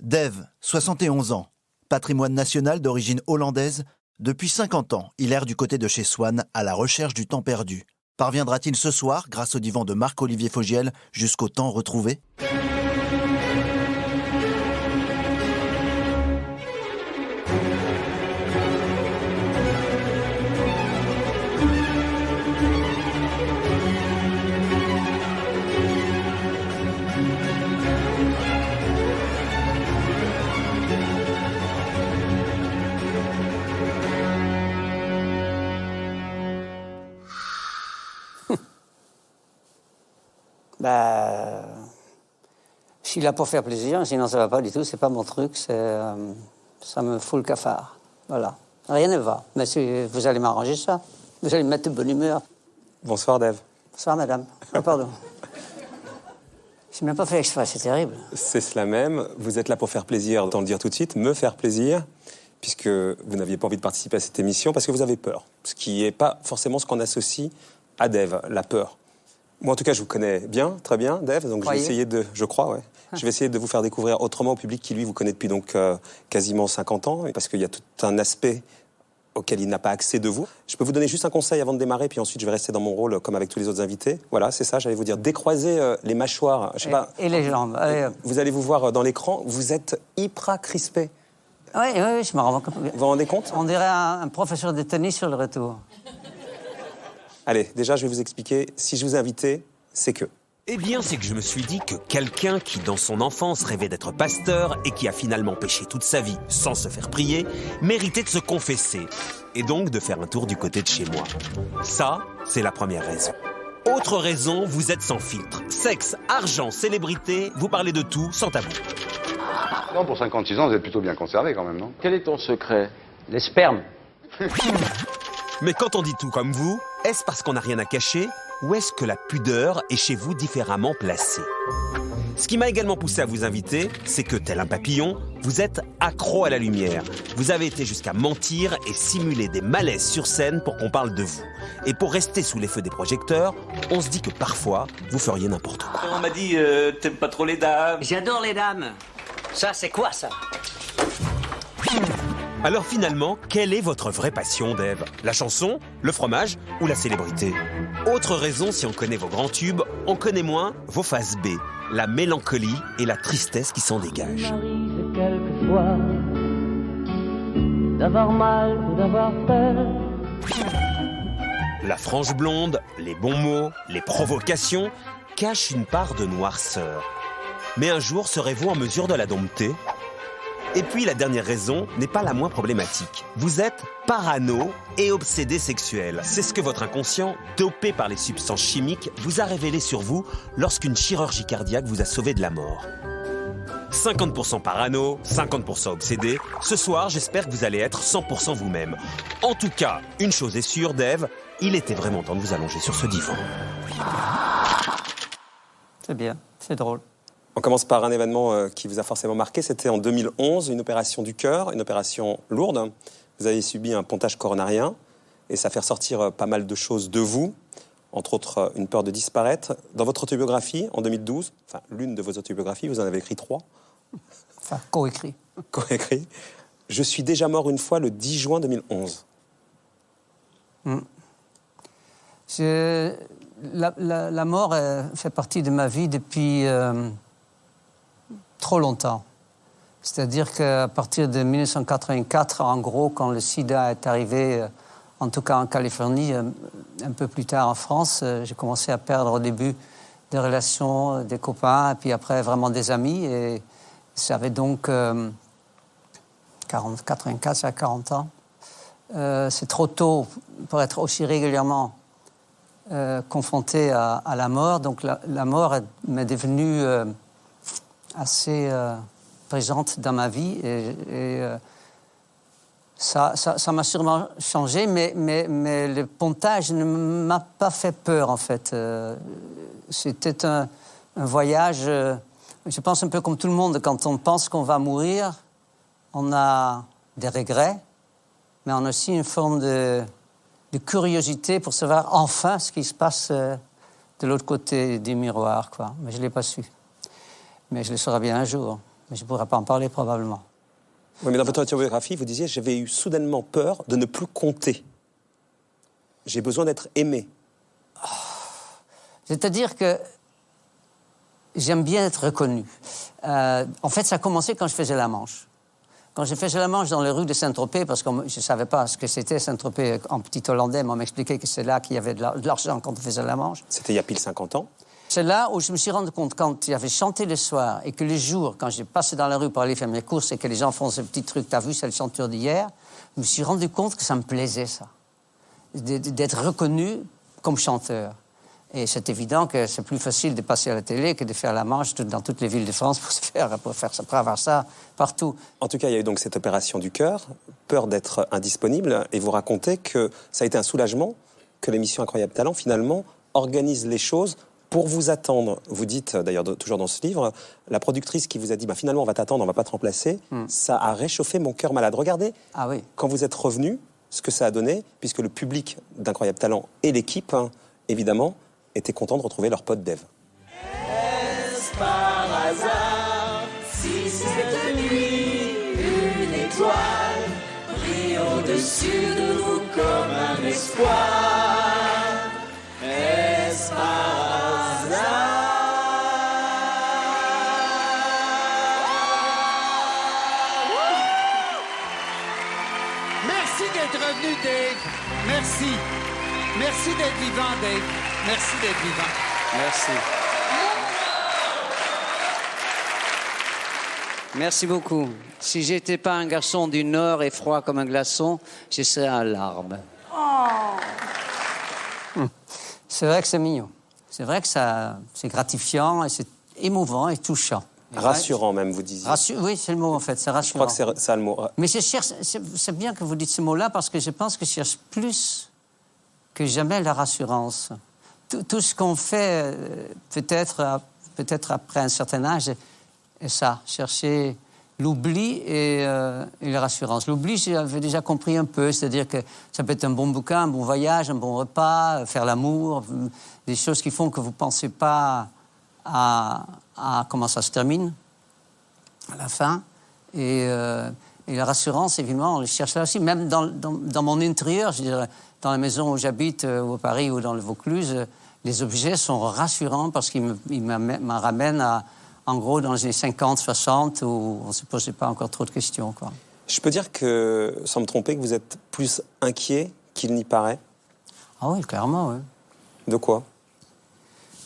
Dave, 71 ans, patrimoine national d'origine hollandaise. Depuis 50 ans, il erre du côté de chez Swan à la recherche du temps perdu. Parviendra-t-il ce soir, grâce au divan de Marc-Olivier Fogiel, jusqu'au temps retrouvé ? Je suis là pour faire plaisir, sinon ça va pas du tout, c'est pas mon truc, ça me fout le cafard. Voilà. Rien ne va. Mais vous allez m'arranger ça. Vous allez me mettre de bonne humeur. Bonsoir, Dave. Bonsoir, madame. Oh, pardon. Je n'ai même pas fait exprès, c'est terrible. C'est cela même. Vous êtes là pour faire plaisir, autant le dire tout de suite, me faire plaisir, puisque vous n'aviez pas envie de participer à cette émission, parce que vous avez peur. Ce qui n'est pas forcément ce qu'on associe à Dave, la peur. Moi, en tout cas, je vous connais bien, très bien, Dave, donc je vais essayer de... Je crois, ouais. Je vais essayer de vous faire découvrir autrement au public qui, lui, vous connaît depuis donc quasiment 50 ans, parce qu'il y a tout un aspect auquel il n'a pas accès de vous. Je peux vous donner juste un conseil avant de démarrer, puis ensuite je vais rester dans mon rôle comme avec tous les autres invités. Voilà, c'est ça, j'allais vous dire. Décroisez les mâchoires, je sais pas. Et les jambes. Allez. Vous allez vous voir dans l'écran, vous êtes hyper crispé. Oui, je me rends compte. Vous vous rendez compte ? On dirait un professeur de tennis sur le retour. Allez, déjà, je vais vous expliquer. Si je vous ai invité, c'est que... Eh bien, c'est que je me suis dit que quelqu'un qui, dans son enfance, rêvait d'être pasteur et qui a finalement péché toute sa vie sans se faire prier, méritait de se confesser et donc de faire un tour du côté de chez moi. Ça, c'est la première raison. Autre raison, vous êtes sans filtre. Sexe, argent, célébrité, vous parlez de tout sans tabou. Non, pour 56 ans, vous êtes plutôt bien conservé quand même, non ? Quel est ton secret ? Les spermes. Mais quand on dit tout comme vous, est-ce parce qu'on n'a rien à cacher ou est-ce que la pudeur est chez vous différemment placée ? Ce qui m'a également poussé à vous inviter, c'est que, tel un papillon, vous êtes accro à la lumière. Vous avez été jusqu'à mentir et simuler des malaises sur scène pour qu'on parle de vous. Et pour rester sous les feux des projecteurs, on se dit que parfois, vous feriez n'importe quoi. On m'a dit, t'aimes pas trop les dames. J'adore les dames. Ça, c'est quoi, ça ? Alors finalement, quelle est votre vraie passion, Dave ? La chanson, le fromage ou la célébrité ? Autre raison, si on connaît vos grands tubes, on connaît moins vos phases B, la mélancolie et la tristesse qui s'en dégagent. Il m'arrive quelquefois d'avoir mal ou d'avoir peur. La frange blonde, les bons mots, les provocations cachent une part de noirceur. Mais un jour, serez-vous en mesure de la dompter ? Et puis la dernière raison n'est pas la moins problématique. Vous êtes parano et obsédé sexuel. C'est ce que votre inconscient, dopé par les substances chimiques, vous a révélé sur vous lorsqu'une chirurgie cardiaque vous a sauvé de la mort. 50% parano, 50% obsédé. Ce soir, j'espère que vous allez être 100% vous-même. En tout cas, une chose est sûre, Dave, il était vraiment temps de vous allonger sur ce divan. C'est bien, c'est drôle. On commence par un événement qui vous a forcément marqué. C'était en 2011, une opération du cœur, une opération lourde. Vous avez subi un pontage coronarien et ça fait ressortir pas mal de choses de vous, entre autres une peur de disparaître. Dans votre autobiographie, en 2012, enfin l'une de vos autobiographies, vous en avez écrit 3. Enfin, co-écrit. Co-écrit. Je suis déjà mort une fois le 10 juin 2011. La mort fait partie de ma vie depuis trop longtemps. C'est-à-dire qu'à partir de 1984, en gros, quand le sida est arrivé, en tout cas en Californie, un peu plus tard en France, j'ai commencé à perdre au début des relations, des copains, et puis après vraiment des amis. Et ça avait donc 84, ça a 40 ans. C'est trop tôt pour être aussi régulièrement confronté à la mort. Donc la mort m'est devenue assez présente dans ma vie et ça m'a sûrement changé, mais le pontage ne m'a pas fait peur en fait. C'était un voyage, je pense un peu comme tout le monde, quand on pense qu'on va mourir, on a des regrets, mais on a aussi une forme de curiosité pour savoir enfin ce qui se passe de l'autre côté du miroir, quoi. Mais je ne l'ai pas su. Mais je le saurai bien un jour. Mais je ne pourrais pas en parler probablement. Oui, mais dans votre autobiographie, vous disiez « J'avais eu soudainement peur de ne plus compter. J'ai besoin d'être aimé. » C'est-à-dire que j'aime bien être reconnu. En fait, ça a commencé quand je faisais la Manche. Quand je faisais la Manche dans les rues de Saint-Tropez, parce que je ne savais pas ce que c'était Saint-Tropez en petit hollandais, mais on m'expliquait que c'est là qu'il y avait de l'argent quand on faisait la Manche. C'était il y a pile 50 ans. C'est là où je me suis rendu compte, quand j'avais chanté le soir et que le jour, quand j'ai passé dans la rue pour aller faire mes courses et que les gens font ce petit truc, t'as vu, c'est le chanteur d'hier, je me suis rendu compte que ça me plaisait, ça. D'être reconnu comme chanteur. Et c'est évident que c'est plus facile de passer à la télé que de faire la Manche dans toutes les villes de France pour avoir ça partout. En tout cas, il y a eu donc cette opération du cœur, peur d'être indisponible, et vous racontez que ça a été un soulagement, que l'émission Incroyable Talent, finalement, organise les choses pour vous attendre. Vous dites, d'ailleurs, toujours dans ce livre, la productrice qui vous a dit, finalement, on va t'attendre, on va pas te remplacer, ça a réchauffé mon cœur malade. Regardez, quand vous êtes revenu, ce que ça a donné, puisque le public d'Incroyable Talent et l'équipe, évidemment, étaient contents de retrouver leur pote Dave. Est-ce par hasard, si cette nuit, une étoile brille au-dessus de nous comme un espoir? Est-ce par hasard? Merci d'être revenu, Dave. Merci. Merci d'être vivant, Dave. Merci d'être vivant. Merci. Merci beaucoup. Si j'étais pas un garçon du Nord et froid comme un glaçon, je serais un larme. C'est vrai que c'est mignon. C'est vrai que c'est gratifiant et c'est émouvant et touchant. Rassurant même, vous disiez. Oui, c'est le mot en fait, c'est rassurant. Je crois que c'est ça le mot. Mais c'est bien que vous dites ce mot-là parce que je pense que je cherche plus que jamais la rassurance. Tout ce qu'on fait, peut-être après un certain âge, est ça, chercher l'oubli et la rassurance. L'oubli, j'avais déjà compris un peu, c'est-à-dire que ça peut être un bon bouquin, un bon voyage, un bon repas, faire l'amour, des choses qui font que vous ne pensez pas à comment ça se termine, à la fin. Et la rassurance, évidemment, on le cherche là aussi, même dans mon intérieur, je dirais, dans la maison où j'habite, ou à Paris ou dans le Vaucluse, les objets sont rassurants parce qu'ils me ramènent en gros dans les années 50, 60, où on ne se posait pas encore trop de questions, quoi. Je peux dire que, sans me tromper, que vous êtes plus inquiet qu'il n'y paraît? Ah oui, clairement, oui. De quoi?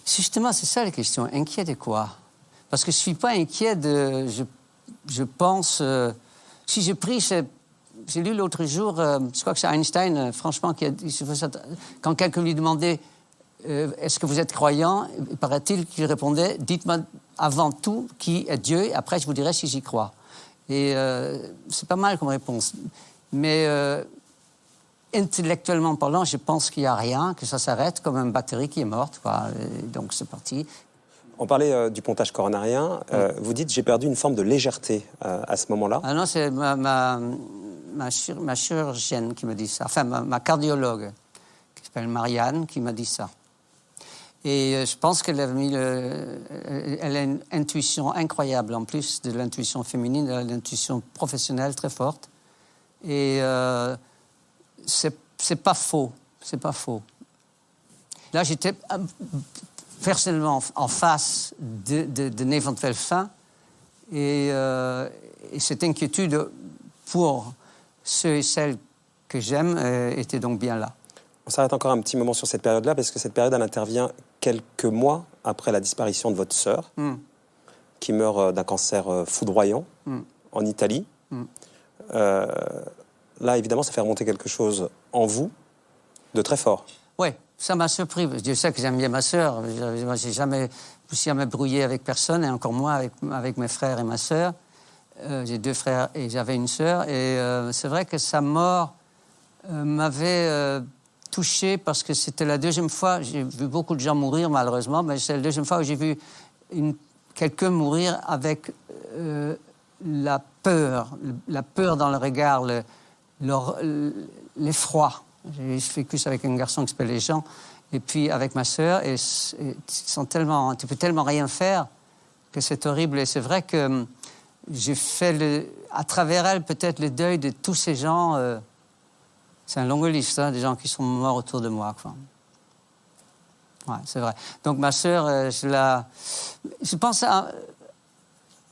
Justement, c'est ça la question. Inquiet de quoi? Parce que je ne suis pas inquiet de... Je pense... si j'ai pris... J'ai lu l'autre jour, je crois que c'est Einstein, franchement, qui a dit... Quand quelqu'un lui demandait est-ce que vous êtes croyant, il paraît-il qu'il répondait dites-moi avant tout qui est Dieu, et après je vous dirai si j'y crois. Et c'est pas mal comme réponse. Mais intellectuellement parlant, je pense qu'il n'y a rien, que ça s'arrête comme une batterie qui est morte, quoi. Et donc c'est parti. On parlait du pontage coronarien. Vous dites j'ai perdu une forme de légèreté à ce moment-là. Ah non, c'est ma chirurgienne qui me dit ça. Enfin, ma cardiologue, qui s'appelle Marianne, qui m'a dit ça. Et je pense qu'elle elle a une intuition incroyable, en plus de l'intuition féminine, elle a l'intuition professionnelle très forte. Et c'est pas faux, c'est pas faux. Là, j'étais personnellement en face d'une éventuelle fin, et cette inquiétude pour ceux et celles que j'aime était donc bien là. On s'arrête encore un petit moment sur cette période-là, parce que cette période, elle intervient quelques mois après la disparition de votre sœur, qui meurt d'un cancer foudroyant en Italie. Là, évidemment, ça fait remonter quelque chose en vous de très fort. Oui, ça m'a surpris. Je sais que j'aime bien ma sœur. Moi, j'ai jamais brouillé avec personne, et encore moins avec mes frères et ma sœur. J'ai 2 frères et j'avais une sœur. Et c'est vrai que sa mort m'avait touché parce que c'était la 2e fois. J'ai vu beaucoup de gens mourir, malheureusement, mais c'est la 2e fois où j'ai vu quelqu'un mourir avec la peur dans le regard, l'effroi. J'ai vécu ça avec un garçon qui s'appelait Jean, et puis avec ma sœur, et tu peux tellement rien faire que c'est horrible. Et c'est vrai que j'ai fait, à travers elle, peut-être le deuil de tous ces gens. C'est une longue liste, hein, des gens qui sont morts autour de moi, quoi. Ouais, c'est vrai. Donc, ma sœur, je pense à...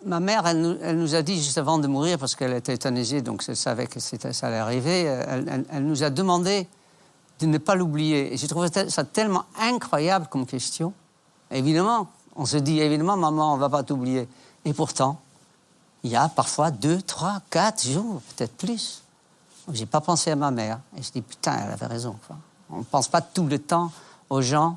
Ma mère, elle nous a dit, juste avant de mourir, parce qu'elle était euthanasiée, donc elle savait que ça allait arriver, elle nous a demandé de ne pas l'oublier. Et j'ai trouvé ça tellement incroyable comme question. Évidemment, on se dit, évidemment, maman, on ne va pas t'oublier. Et pourtant, il y a parfois 2, 3, 4 jours, peut-être plus. Je n'ai pas pensé à ma mère. Et je dis, putain, elle avait raison. Quoi. On ne pense pas tout le temps aux gens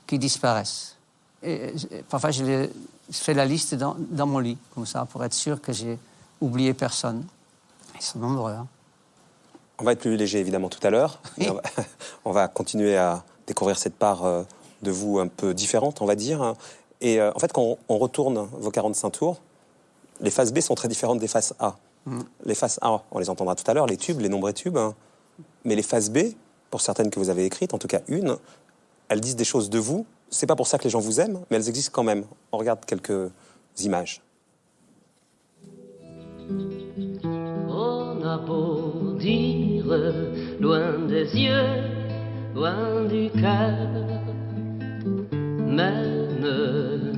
qui disparaissent. Et parfois, je fais la liste dans mon lit, comme ça, pour être sûr que j'ai oublié personne. Ils sont nombreux. Hein. On va être plus léger, évidemment, tout à l'heure. Oui. On va continuer à découvrir cette part de vous un peu différente, on va dire. Et en fait, quand on retourne vos 45 tours, les faces B sont très différentes des faces A. Les faces A, on les entendra tout à l'heure, les tubes, les nombreux tubes. Hein. Mais les faces B, pour certaines que vous avez écrites, en tout cas une, elles disent des choses de vous. C'est pas pour ça que les gens vous aiment, mais elles existent quand même. On regarde quelques images. On a beau dire, loin des yeux, loin du cœur, mais ne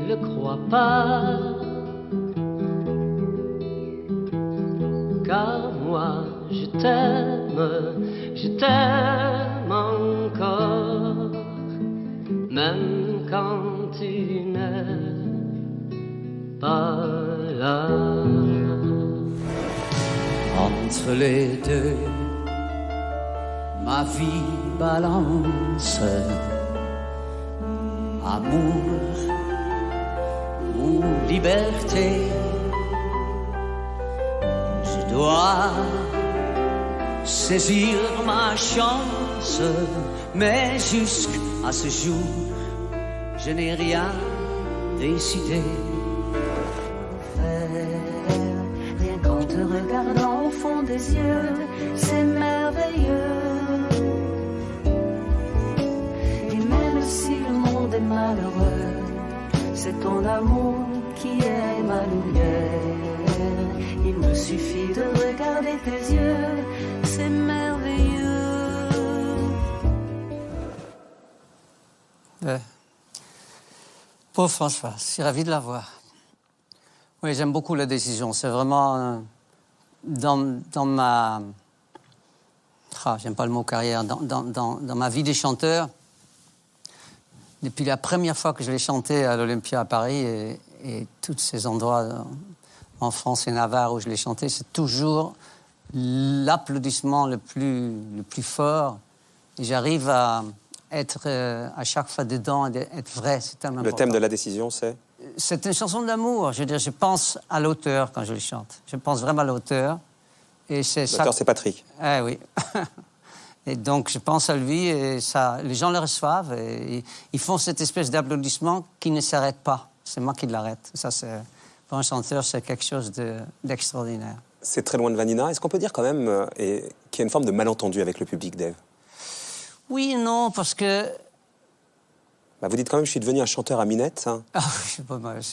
le crois pas, car moi je t'aime encore, même quand tu n'es pas là. Entre les deux, ma vie balance, amour ou liberté. Je dois saisir ma chance, mais jusqu'à ce jour, je n'ai rien décidé. Rien qu'en te regardant au fond des yeux, c'est merveilleux. Et même si le monde est malheureux, c'est ton amour qui est ma lumière. Il me suffit de regarder tes yeux, c'est merveilleux. Pauvre François, je suis ravi de la voir. Oui, j'aime beaucoup la décision. C'est vraiment dans ma... j'aime pas le mot carrière. Dans ma vie de chanteur, depuis la première fois que je l'ai chanté à l'Olympia à Paris et tous ces endroits en France et Navarre où je l'ai chanté, c'est toujours l'applaudissement le plus fort. Et j'arrive à être à chaque fois dedans et être vrai. C'est tellement important. Le thème de la décision, c'est ? C'est une chanson d'amour. Je veux dire, je pense à l'auteur quand je le chante. Je pense vraiment à l'auteur. Et c'est ça. L'auteur, c'est Patrick. Eh oui. Et donc, je pense à lui et ça, les gens le reçoivent et ils font cette espèce d'applaudissement qui ne s'arrête pas. C'est moi qui l'arrête. Ça, c'est, pour un chanteur, c'est quelque chose d'extraordinaire. C'est très loin de Vanina. Est-ce qu'on peut dire quand même qu'il y a une forme de malentendu avec le public, Dave ? Oui et non, parce que... Bah, vous dites quand même, je suis devenu un chanteur à minette, hein,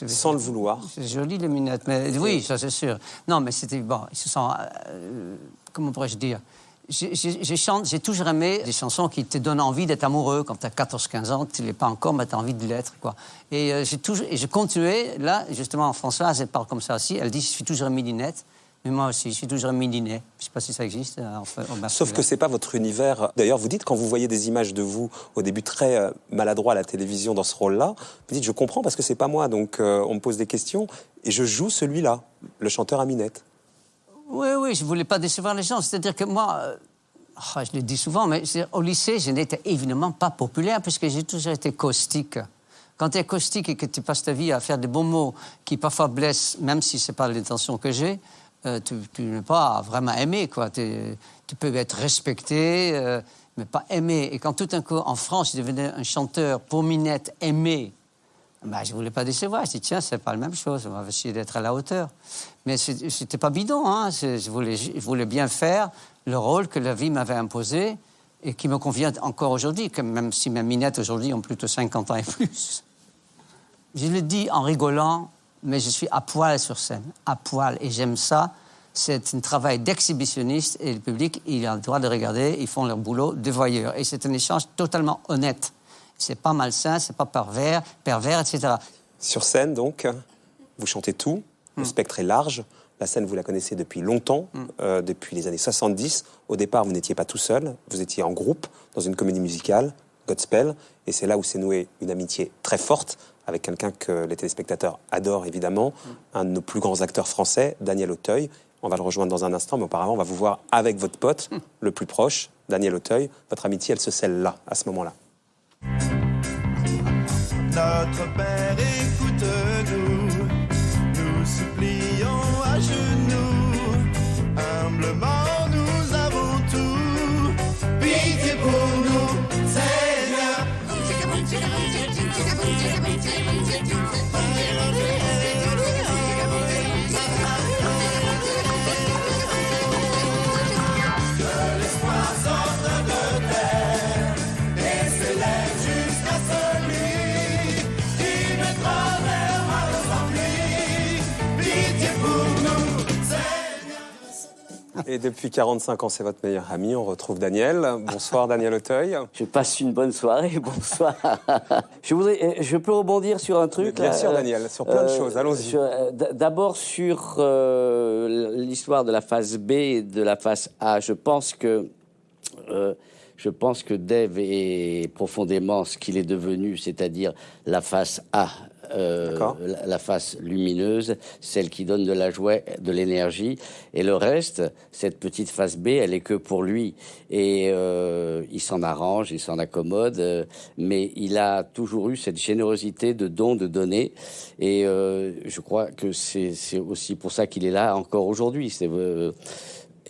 sans le vouloir. C'est joli, les minettes, mais oui, ça c'est sûr. Non, mais c'était... Bon, ils se sont... comment pourrais-je dire ? J'ai toujours aimé des chansons qui te donnent envie d'être amoureux. Quand tu as 14-15 ans, tu ne l'es pas encore, mais tu as envie de l'être, quoi. Et je continuais, là, justement, Françoise, elle parle comme ça aussi. Elle dit, je suis toujours un midinette. Mais moi aussi, je suis toujours un midinet. Je ne sais pas si ça existe. Sauf que ce n'est pas votre univers. D'ailleurs, vous dites, quand vous voyez des images de vous, au début très maladroit à la télévision dans ce rôle-là, vous dites, je comprends parce que ce n'est pas moi. Donc, on me pose des questions et je joue celui-là, le chanteur à minette. Oui, je ne voulais pas décevoir les gens. C'est-à-dire que moi, je le dis souvent, mais au lycée, je n'étais évidemment pas populaire puisque j'ai toujours été caustique. Quand tu es caustique et que tu passes ta vie à faire des bons mots qui parfois blessent, même si ce n'est pas l'intention que j'ai, tu n'es pas vraiment aimé, quoi. Tu peux être respecté, mais pas aimé. Et quand tout d'un coup, en France, je devenais un chanteur pour minette aimé, ben, je ne voulais pas décevoir. Je dis, tiens, c'est pas la même chose. On va essayer d'être à la hauteur. Mais c'était pas bidon, hein. Je voulais bien faire le rôle que la vie m'avait imposé et qui me convient encore aujourd'hui, même si mes minettes aujourd'hui ont plutôt 50 ans et plus. Je le dis en rigolant, mais je suis à poil sur scène, à poil, et j'aime ça. C'est un travail d'exhibitionniste et le public, il a le droit de regarder, ils font leur boulot de voyeurs. Et c'est un échange totalement honnête. C'est pas malsain, c'est pas pervers, etc. Sur scène, donc, vous chantez tout, le spectre est large. La scène, vous la connaissez depuis longtemps, depuis les années 70. Au départ, vous n'étiez pas tout seul, vous étiez en groupe, dans une comédie musicale, Godspell, et c'est là où s'est nouée une amitié très forte avec quelqu'un que les téléspectateurs adorent, évidemment, un de nos plus grands acteurs français, Daniel Auteuil. On va le rejoindre dans un instant, mais auparavant, on va vous voir avec votre pote, le plus proche, Daniel Auteuil. Votre amitié, elle se scelle là, à ce moment-là. Notre Père, écoute-nous, nous supplions à genoux, humblement nous avons tout, pitié pour nous, Seigneur. Que l'espoir sorte de terre et s'élève jusqu'à celui qui mettra vers à l'ensemble. Pitié pour nous, Seigneur. Et depuis 45 ans, c'est votre meilleur ami. On retrouve Daniel. Bonsoir, Daniel Auteuil. Je passe une bonne soirée, bonsoir. Je peux rebondir sur un truc. Bien sûr, Daniel, sur plein de choses. Allons-y. D'abord sur l'histoire de la phase B et de la phase A. Je pense que Dave est profondément ce qu'il est devenu, c'est-à-dire la face A, la face lumineuse, celle qui donne de la joie, de l'énergie, et le reste, cette petite face B, elle est que pour lui. Et il s'en arrange, il s'en accommode, mais il a toujours eu cette générosité de don, de donner, et je crois que c'est aussi pour ça qu'il est là encore aujourd'hui.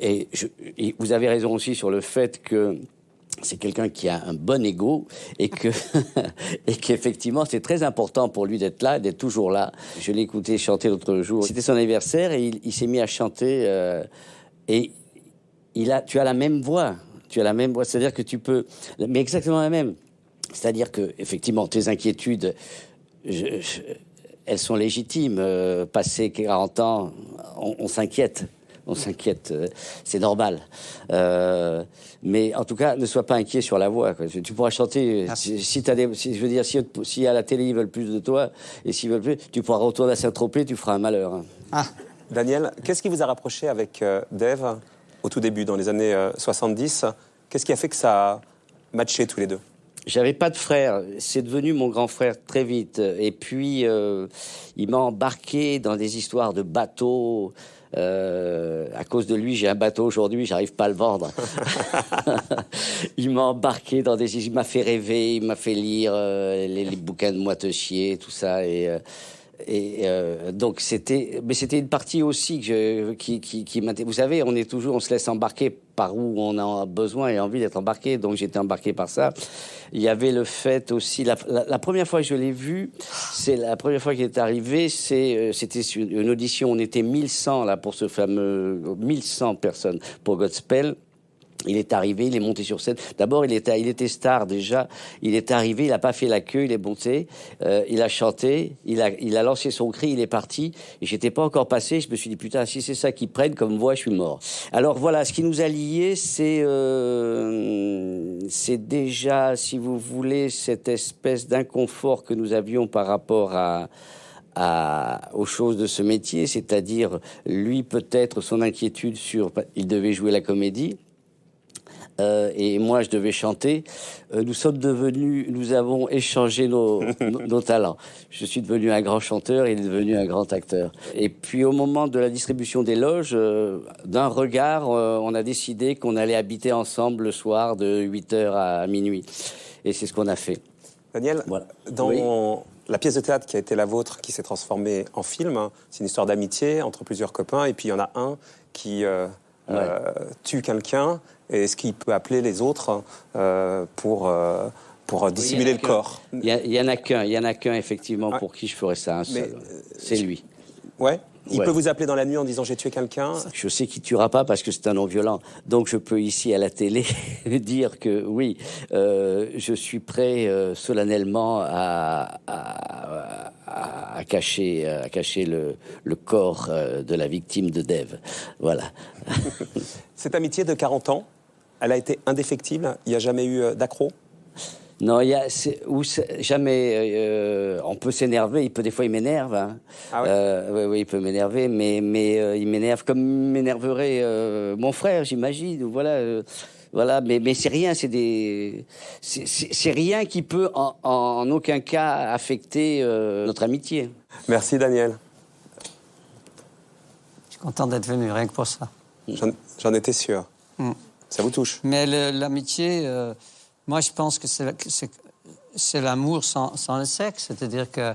Et vous avez raison aussi sur le fait que c'est quelqu'un qui a un bon ego et qu'effectivement c'est très important pour lui d'être là, d'être toujours là. Je l'ai écouté chanter l'autre jour. C'était son anniversaire et il s'est mis à chanter et tu as la même voix. C'est-à-dire que tu peux, mais exactement la même. C'est-à-dire que effectivement tes inquiétudes, elles sont légitimes. Passé 40 ans, on s'inquiète. C'est normal. Mais en tout cas, ne sois pas inquiet sur la voix, quoi. Tu pourras chanter. Si à la télé ils veulent plus de toi, et s'ils veulent plus, tu pourras retourner à Saint-Tropez, tu feras un malheur. Hein. Daniel, qu'est-ce qui vous a rapproché avec Dave au tout début, dans les années 70 ? Qu'est-ce qui a fait que ça a matché tous les deux ? J'avais pas de frère, c'est devenu mon grand frère très vite. Et puis, il m'a embarqué dans des histoires de bateaux. À cause de lui, j'ai un bateau aujourd'hui, j'arrive pas à le vendre. Il m'a embarqué dans il m'a fait rêver, il m'a fait lire les bouquins de Moitessier, tout ça, donc c'était une partie aussi qui m'a. Vous savez, on se laisse embarquer par où on a besoin et envie d'être embarqué. Donc j'étais embarqué par ça. Il y avait le fait aussi, la première fois que je l'ai vu, c'est la première fois qu'il est arrivé, c'était une audition. On était 1100 là pour ce fameux 1100 personnes pour Godspell. Il est arrivé, il est monté sur scène. D'abord, il était star déjà. Il est arrivé, il a pas fait la queue, il est monté, il a chanté, il a lancé son cri, il est parti. Et j'étais pas encore passé. Je me suis dit putain, si c'est ça qu'ils prennent comme voix, je suis mort. Alors voilà, ce qui nous a liés, c'est déjà, si vous voulez, cette espèce d'inconfort que nous avions par rapport aux choses de ce métier, c'est-à-dire lui peut-être son inquiétude sur, il devait jouer la comédie. Et moi, je devais chanter. Nous avons échangé nos talents. Je suis devenu un grand chanteur, il est devenu un grand acteur. Et puis, au moment de la distribution des loges, d'un regard, on a décidé qu'on allait habiter ensemble le soir de 8h à minuit. Et c'est ce qu'on a fait. Daniel, voilà. Dans la pièce de théâtre qui a été la vôtre, qui s'est transformée en film, c'est une histoire d'amitié entre plusieurs copains, et puis il y en a un qui tue quelqu'un. Est-ce qu'il peut appeler les autres pour dissimuler le corps ? Il y en a qu'un effectivement pour qui je ferais ça, un seul. C'est lui. Ouais. Il peut vous appeler dans la nuit en disant j'ai tué quelqu'un. Je sais qu'il tuera pas parce que c'est un non-violent. Donc je peux ici à la télé dire que oui, je suis prêt solennellement à à cacher le corps de la victime de Dave. Voilà. Cette amitié de 40 ans, elle a été indéfectible. Il n'y a jamais eu d'accroc? Non, jamais. On peut s'énerver. Des fois, il m'énerve. Hein. Ah ouais? Oui, il peut m'énerver, mais il m'énerve comme m'énerverait mon frère, j'imagine. Voilà, mais c'est rien. C'est rien qui peut en aucun cas affecter notre amitié. Merci, Daniel. Je suis content d'être venu, rien que pour ça. J'en étais sûr. Ça vous touche? Mais l'amitié, moi, je pense que c'est l'amour sans le sexe. C'est-à-dire que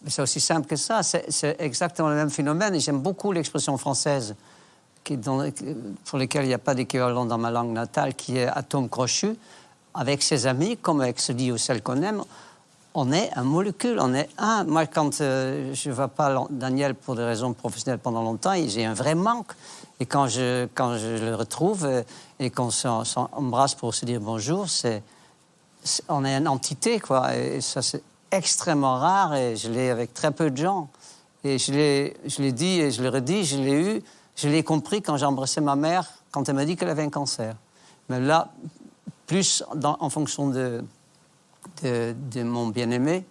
c'est aussi simple que ça. C'est exactement le même phénomène. Et j'aime beaucoup l'expression française pour laquelle il n'y a pas d'équivalent dans ma langue natale, qui est atome crochu. Avec ses amis, comme avec celui ou celle qu'on aime, on est un molécule, on est un. Moi, quand je ne vois pas Daniel pour des raisons professionnelles pendant longtemps, j'ai un vrai manque. Et quand je le retrouve et qu'on s'embrasse pour se dire bonjour, on est une entité, quoi. Et ça, c'est extrêmement rare et je l'ai avec très peu de gens. Et je l'ai dit et je le redis, je l'ai compris quand j'ai embrassé ma mère, quand elle m'a dit qu'elle avait un cancer. Mais là, plus en fonction de mon bien-aimé,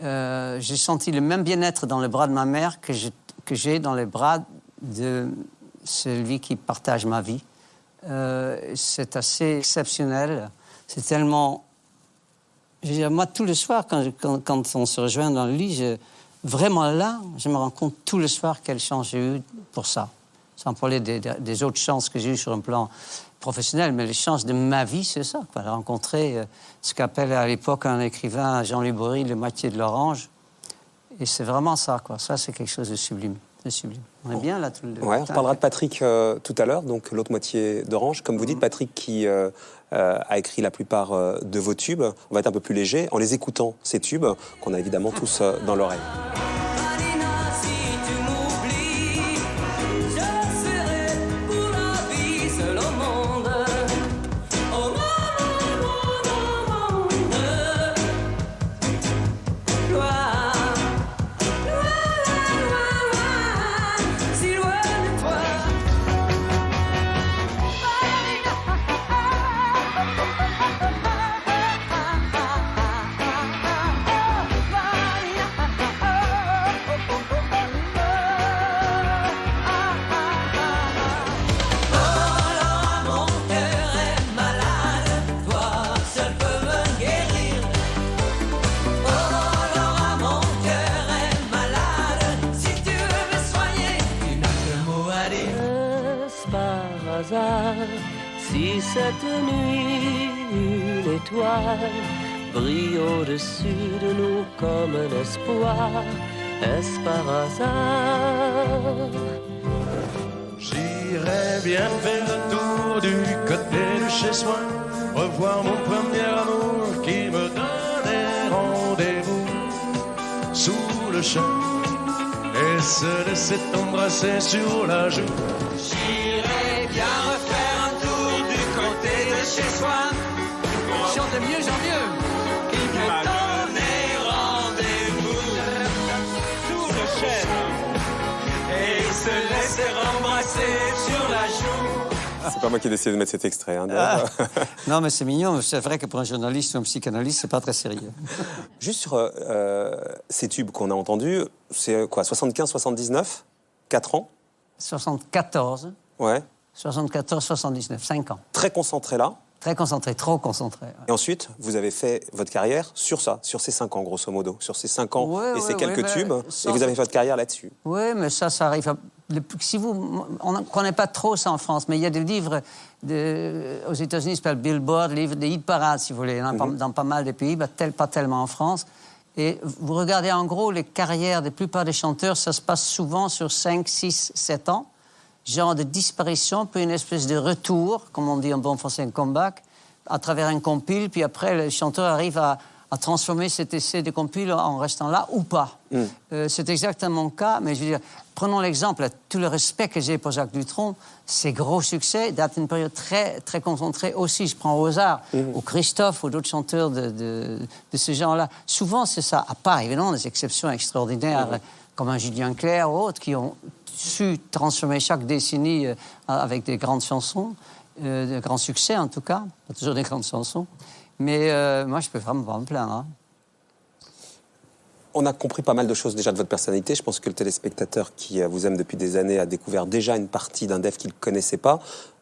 j'ai senti le même bien-être dans les bras de ma mère que j'ai dans les bras de celui qui partage ma vie. C'est assez exceptionnel. C'est tellement... Je veux dire, moi, tous les soirs, quand on se rejoint dans le lit, vraiment là, je me rends compte tous les soirs quelle chance j'ai eu pour ça. Sans parler des autres chances que j'ai eues sur un plan professionnel, mais les chances de ma vie, c'est ça, quoi. Rencontrer ce qu'appelle à l'époque un écrivain, Jean-Louis Bory, le moitié de l'orange. Et c'est vraiment ça, quoi. Ça, c'est quelque chose de sublime. On est bien là tout le temps. Ouais, on reparlera de Patrick tout à l'heure, donc l'autre moitié d'Orange. Comme vous dites, Patrick qui a écrit la plupart de vos tubes. On va être un peu plus léger en les écoutant, ces tubes, qu'on a évidemment tous dans l'oreille. Si cette nuit une étoile brille au-dessus de nous comme un espoir, est-ce par hasard? J'irais bien faire le tour du côté de chez soi, revoir mon premier amour qui me donnait rendez-vous sous le champ et se laisser embrasser sur la joue. J'irais bien refaire un tour du côté de chez soi. Chante de mieux en mieux. Qui me donnait rendez-vous sous le chêne et se laisser embrasser sur la joue. C'est pas moi qui ai décidé de mettre cet extrait. Hein, non, mais c'est mignon. C'est vrai que pour un journaliste ou un psychanalyste, c'est pas très sérieux. Juste sur ces tubes qu'on a entendus, c'est quoi, 75, 79, 4 ans? 74. Ouais. 74, 79, 5 ans. Très concentré là. Très concentré, trop concentré. Ouais. Et ensuite, vous avez fait votre carrière sur ça, sur ces 5 ans, grosso modo. Sur ces 5 ans et ces quelques tubes. Et vous avez fait votre carrière là-dessus. Oui, mais ça arrive. Si on ne connaît pas trop ça en France, mais il y a des livres aux États-Unis qui s'appellent Billboard, livres des hit parades, si vous voulez, dans pas mal de pays, pas tellement en France. Et vous regardez en gros les carrières de la plupart des chanteurs, ça se passe souvent sur 5, 6, 7 ans. Genre de disparition, puis une espèce de retour, comme on dit en bon français, un comeback, à travers un compile, puis après, le chanteur arrive à à transformer cet essai de compil en restant là ou pas. C'est exactement le cas, mais je veux dire, prenons l'exemple, tout le respect que j'ai pour Jacques Dutronc, ses gros succès datent d'une période très, très concentrée aussi. Je prends aux arts, ou Christophe, ou d'autres chanteurs de ce genre-là. Souvent, c'est ça, à part évidemment des exceptions extraordinaires, comme un Julien Clerc ou autres, qui ont su transformer chaque décennie avec des grandes chansons, de grands succès en tout cas, pas toujours des grandes chansons. Mais moi, je peux vraiment pas me plaindre. Hein. On a compris pas mal de choses déjà de votre personnalité. Je pense que le téléspectateur qui vous aime depuis des années a découvert déjà une partie d'un Dave qu'il ne connaissait pas.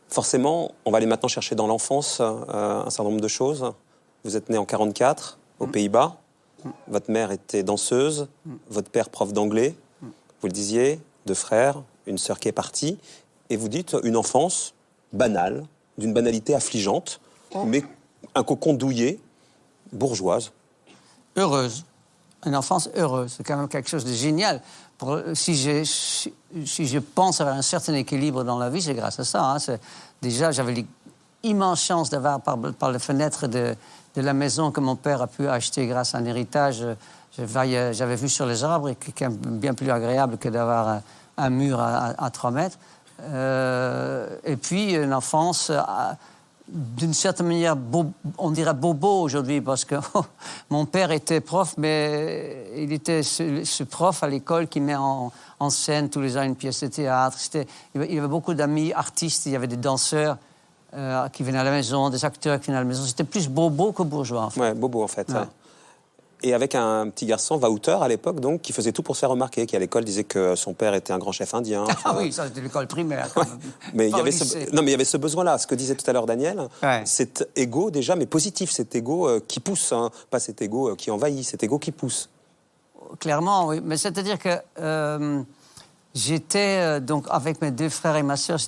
Forcément, on va aller maintenant chercher dans l'enfance un certain nombre de choses. Vous êtes né en 1944, aux Pays-Bas. Votre mère était danseuse, votre père prof d'anglais. Vous le disiez, 2 frères, une sœur qui est partie. Et vous dites une enfance banale, d'une banalité affligeante, mais un cocon douillet, bourgeoise. Heureuse. Une enfance heureuse. C'est quand même quelque chose de génial. Si je pense avoir un certain équilibre dans la vie, c'est grâce à ça. Hein. Déjà, j'avais l'immense chance d'avoir par les fenêtres de la maison que mon père a pu acheter grâce à un héritage. J'avais vu sur les arbres, et qui est bien plus agréable que d'avoir un mur à 3 mètres. Et puis, une enfance... d'une certaine manière, on dirait bobo aujourd'hui, parce que mon père était prof, mais il était ce prof à l'école qui met en scène tous les ans une pièce de théâtre. Il y avait beaucoup d'amis artistes, il y avait des danseurs qui venaient à la maison, des acteurs qui venaient à la maison. C'était plus bobo que bourgeois, en fait. Ouais, bobo, en fait. Ouais. Hein. Et avec un petit garçon, Wouter, à l'époque, donc, qui faisait tout pour se faire remarquer, qui à l'école disait que son père était un grand chef indien. Ah oui, ça c'était l'école primaire. Quand même. Mais il y avait ce besoin-là. Ce que disait tout à l'heure Daniel, cet ego déjà, mais positif, cet ego qui pousse, hein, pas cet ego qui envahit, cet ego qui pousse. Clairement, oui. Mais c'est-à-dire que j'étais, donc, avec mes 2 frères et ma sœur,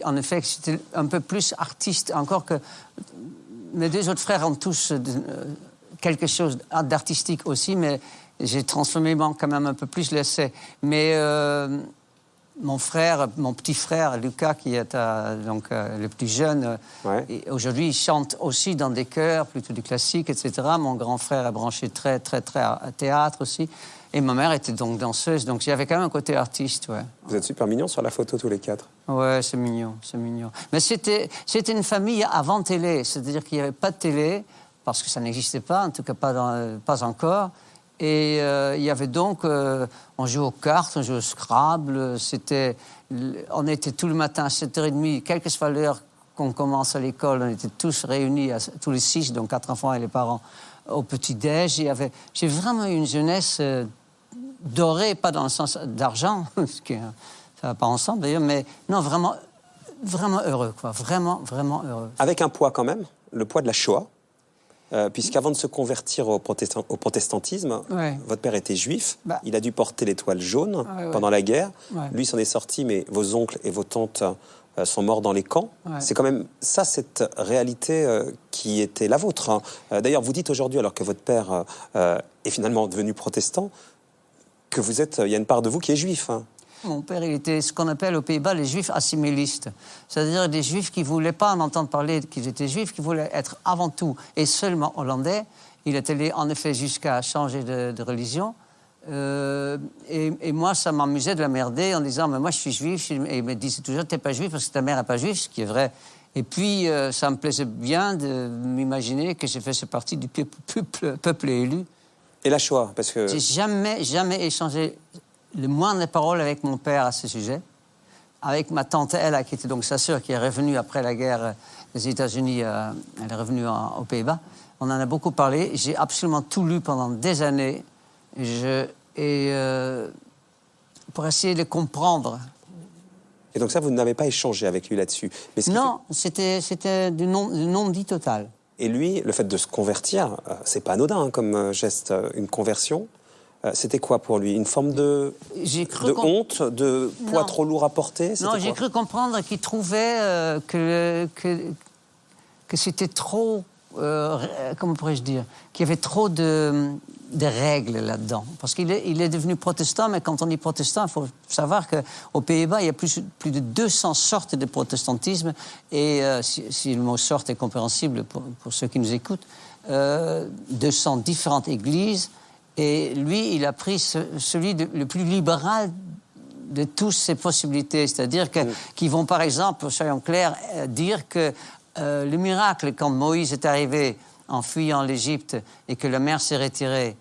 en effet, j'étais un peu plus artiste, encore que mes 2 autres frères ont tous... quelque chose d'artistique aussi, mais j'ai transformé quand même un peu plus l'essai. Mais mon petit frère, Lucas, qui est le plus jeune, aujourd'hui, il chante aussi dans des chœurs, plutôt du classique, etc. Mon grand frère est branché très, très, très à théâtre aussi. Et ma mère était donc danseuse, donc j'avais quand même un côté artiste, ouais. Vous êtes super mignons sur la photo, tous les 4. Ouais, c'est mignon, c'est mignon. Mais c'était une famille avant télé, c'est-à-dire qu'il n'y avait pas de télé, parce que ça n'existait pas, en tout cas pas encore. Et il y avait donc... on jouait aux cartes, on jouait au Scrabble. On était tout le matin à 7h30, quelle que soit l'heure qu'on commence à l'école, on était tous réunis, tous les 6, donc 4 enfants et les parents, au petit-déj. J'ai vraiment eu une jeunesse dorée, pas dans le sens d'argent, ce qui ça va pas ensemble d'ailleurs, mais non, vraiment, vraiment heureux, quoi. Vraiment, vraiment heureux. Avec un poids quand même, le poids de la Shoah. Puisqu'avant de se convertir au protestantisme, votre père était juif, il a dû porter l'étoile jaune pendant la guerre. Lui s'en est sorti, mais vos oncles et vos tantes sont morts dans les camps. C'est quand même ça, cette réalité qui était la vôtre. Hein. D'ailleurs, vous dites aujourd'hui, alors que votre père est finalement devenu protestant, que il y a une part de vous qui est juif. Hein. Mon père, il était ce qu'on appelle aux Pays-Bas les juifs assimilistes. C'est-à-dire des juifs qui ne voulaient pas en entendre parler qu'ils étaient juifs, qui voulaient être avant tout et seulement hollandais. Il est allé en effet jusqu'à changer de religion. Et moi, ça m'amusait de la merder en disant « mais moi, je suis juif ». Et il me disait toujours « t'es pas juif parce que ta mère n'est pas juive », ce qui est vrai. Et puis, ça me plaisait bien de m'imaginer que j'ai fait partie du peuple élu. Et la Shoah, parce que... J'ai jamais échangé le moindre parole avec mon père à ce sujet. Avec ma tante Ella, qui était donc sa sœur, qui est revenue après la guerre des États-Unis, elle est revenue aux Pays-Bas. On en a beaucoup parlé. J'ai absolument tout lu pendant des années. Pour essayer de comprendre. Et donc ça, vous n'avez pas échangé avec lui là-dessus? Non, c'était du non-dit total. Et lui, le fait de se convertir, c'est pas anodin hein, comme geste, une conversion. C'était quoi pour lui? Une forme de honte, de poids trop lourd à porter? Non, j'ai cru comprendre qu'il trouvait que c'était trop... comment pourrais-je dire? Qu'il y avait trop de règles là-dedans. Parce qu'il est devenu protestant, mais quand on dit protestant, il faut savoir qu'aux Pays-Bas, il y a plus de 200 sortes de protestantisme. Et si le mot « sorte » est compréhensible pour ceux qui nous écoutent, 200 différentes églises. Et lui, il a pris celui le plus libéral de toutes ces possibilités. C'est-à-dire qu'ils vont, par exemple, soyons clairs, dire que le miracle, quand Moïse est arrivé en fuyant l'Égypte et que la mer s'est retirée,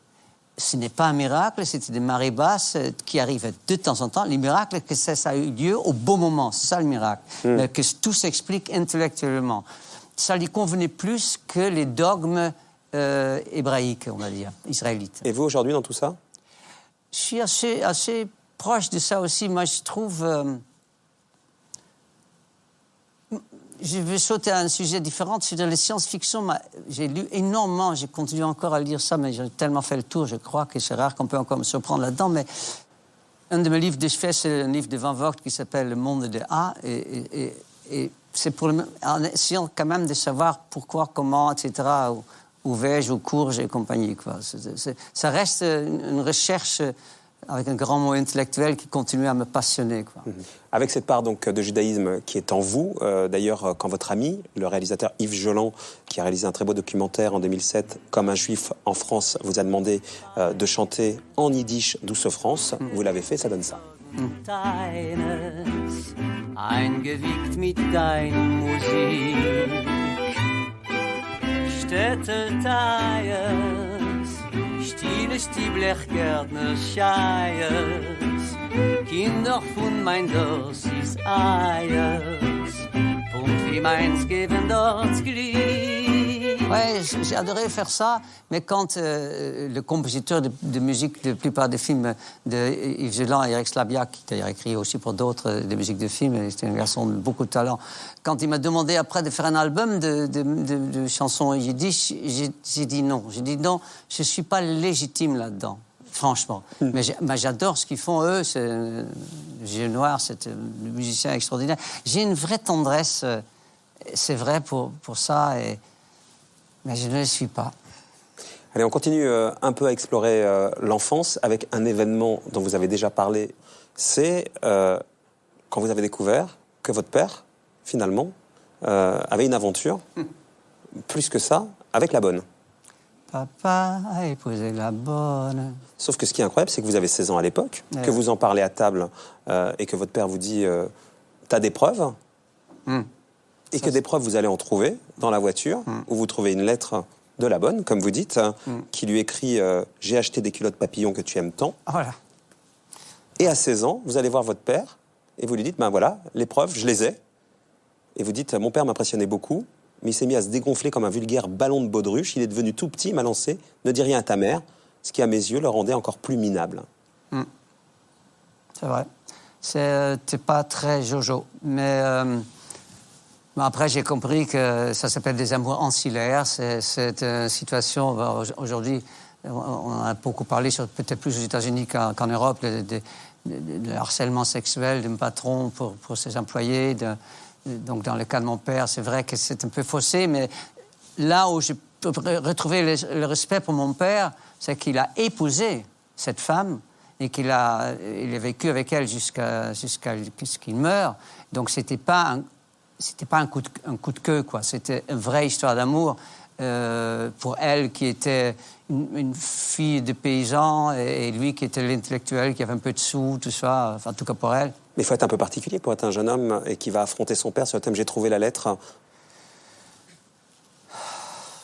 ce n'est pas un miracle, c'était des marées basses qui arrivaient de temps en temps. Le miracle, que ça a eu lieu au bon moment, c'est ça le miracle. Mais que tout s'explique intellectuellement. Ça lui convenait plus que les dogmes hébraïques, on va dire, israélites. Et vous, aujourd'hui, dans tout ça? Je suis assez proche de ça aussi. Moi, je trouve... je vais sauter à un sujet différent. Sur les science-fiction, j'ai lu énormément, j'ai continué encore à lire ça, mais j'ai tellement fait le tour, je crois que c'est rare qu'on peut encore me surprendre là-dedans. Mais un de mes livres de chevet, c'est un livre de Van Vogt qui s'appelle Le monde de A. Et c'est en essayant quand même de savoir pourquoi, comment, etc., où vais-je, où cours-je et compagnie. Quoi. Ça reste une recherche avec un grand mot intellectuel qui continue à me passionner. Quoi. Avec cette part donc, de judaïsme qui est en vous, d'ailleurs, quand votre ami, le réalisateur Yves Joland, qui a réalisé un très beau documentaire en 2007, Comme un juif en France, vous a demandé de chanter en yiddish Douce France, vous l'avez fait, ça donne ça. Eingewiegt mit deiner Musik, Städteteiers, stille Blechgärtner Scheiers, Kinder von mein Dorf ist Eiers, und wie meins geben dort Glied. Ouais, j'ai adoré faire ça, mais quand le compositeur de musique de la plupart des films de Yves Joland et Eric Slabiak, qui d'ailleurs écrit aussi pour d'autres des musiques de films, c'était un garçon de beaucoup de talent, quand il m'a demandé après de faire un album de chansons yiddish, j'ai dit non. J'ai dit non, je ne suis pas légitime là-dedans, franchement. Mais j'adore ce qu'ils font, eux, c'est Yeux Noirs, c'est un musicien extraordinaire. J'ai une vraie tendresse, c'est vrai, pour ça, mais je ne le suis pas. Allez, on continue un peu à explorer l'enfance avec un événement dont vous avez déjà parlé. C'est quand vous avez découvert que votre père, finalement, avait une aventure, plus que ça, avec la bonne. Papa a épousé la bonne. Sauf que ce qui est incroyable, c'est que vous avez 16 ans à l'époque, que vous en parlez à table et que votre père vous dit « T'as des preuves ?» Et que des preuves, vous allez en trouver dans la voiture, où vous trouvez une lettre de la bonne, comme vous dites, qui lui écrit « J'ai acheté des culottes papillons que tu aimes tant. » Voilà. Et à 16 ans, vous allez voir votre père, et vous lui dites « Ben voilà, les preuves, je les ai. » Et vous dites « Mon père m'impressionnait beaucoup, mais il s'est mis à se dégonfler comme un vulgaire ballon de baudruche. Il est devenu tout petit, il m'a lancé « Ne dis rien à ta mère », ce qui, à mes yeux, le rendait encore plus minable. C'est vrai. C'est pas très jojo, mais... Après, j'ai compris que ça s'appelle des amours ancillaires. C'est une situation, aujourd'hui, on a beaucoup parlé, peut-être plus aux États-Unis qu'en Europe, de harcèlement sexuel d'un patron pour ses employés. Donc, dans le cas de mon père, c'est vrai que c'est un peu faussé, mais là où j'ai retrouvé le respect pour mon père, c'est qu'il a épousé cette femme et il a vécu avec elle jusqu'à ce qu'il meure. Donc, c'était pas un coup de queue, quoi. C'était une vraie histoire d'amour pour elle qui était une fille de paysan et lui qui était l'intellectuel, qui avait un peu de sous, tout ça, enfin, en tout cas pour elle. Mais il faut être un peu particulier pour être un jeune homme et qui va affronter son père sur le thème « J'ai trouvé la lettre ».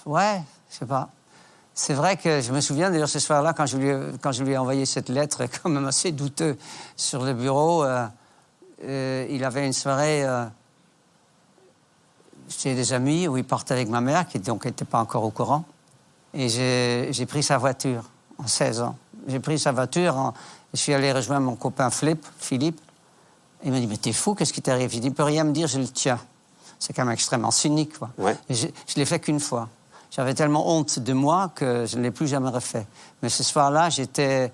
Ouais, je sais pas. C'est vrai que je me souviens, d'ailleurs, ce soir-là, quand je lui ai envoyé cette lettre, quand même assez douteux, sur le bureau, il avait une soirée... chez des amis où il partait avec ma mère, qui donc n'était pas encore au courant. Et j'ai pris sa voiture, en 16 ans. J'ai pris sa voiture, je suis allé rejoindre mon copain Philippe. Il m'a dit « Mais t'es fou, qu'est-ce qui t'arrive ?» J'ai dit « Il ne peut rien me dire, je le tiens. » C'est quand même extrêmement cynique, quoi. Ouais. Et je ne l'ai fait qu'une fois. J'avais tellement honte de moi que je ne l'ai plus jamais refait. Mais ce soir-là, j'étais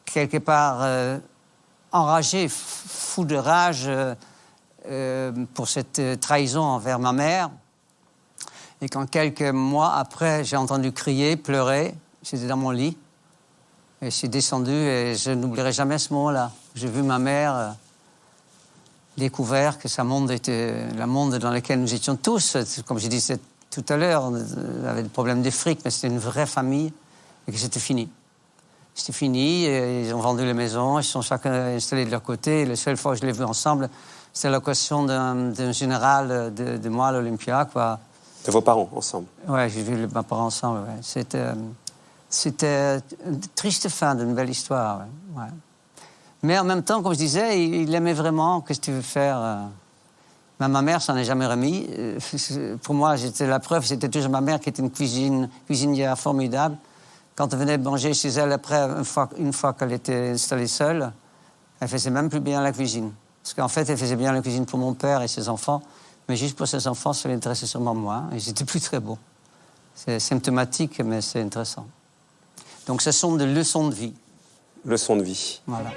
quelque part enragé, fou de rage... pour cette trahison envers ma mère. Et quand quelques mois après, j'ai entendu crier, pleurer, j'étais dans mon lit. Et je suis descendu et je n'oublierai jamais ce moment-là. J'ai vu ma mère découvert que sa monde était le monde dans lequel nous étions tous. Comme je dis, c'est tout à l'heure, on avait des problèmes de fric, mais c'était une vraie famille et que c'était fini. C'était fini, et ils ont vendu les maisons, ils sont chacun installés de leur côté. Et la seule fois que je l'ai vu ensemble, c'était l'occasion d'un général de moi à l'Olympia, quoi. De vos parents, ensemble? Oui, j'ai vu mes parents ensemble, ouais. C'était une triste fin d'une belle histoire, ouais. Mais en même temps, comme je disais, il aimait vraiment. Qu'est-ce que tu veux faire? Mais ma mère s'en est jamais remis. Pour moi, la preuve, c'était toujours ma mère qui était une cuisinière formidable. Quand on venait manger chez elle, après, une fois qu'elle était installée seule, elle faisait même plus bien la cuisine. Parce qu'en fait, elle faisait bien la cuisine pour mon père et ses enfants, mais juste pour ses enfants, ça l'intéressait sûrement moi. Et c'était plus très beau. C'est symptomatique, mais c'est intéressant. Donc, ce sont des leçons de vie. Leçons de vie. Voilà.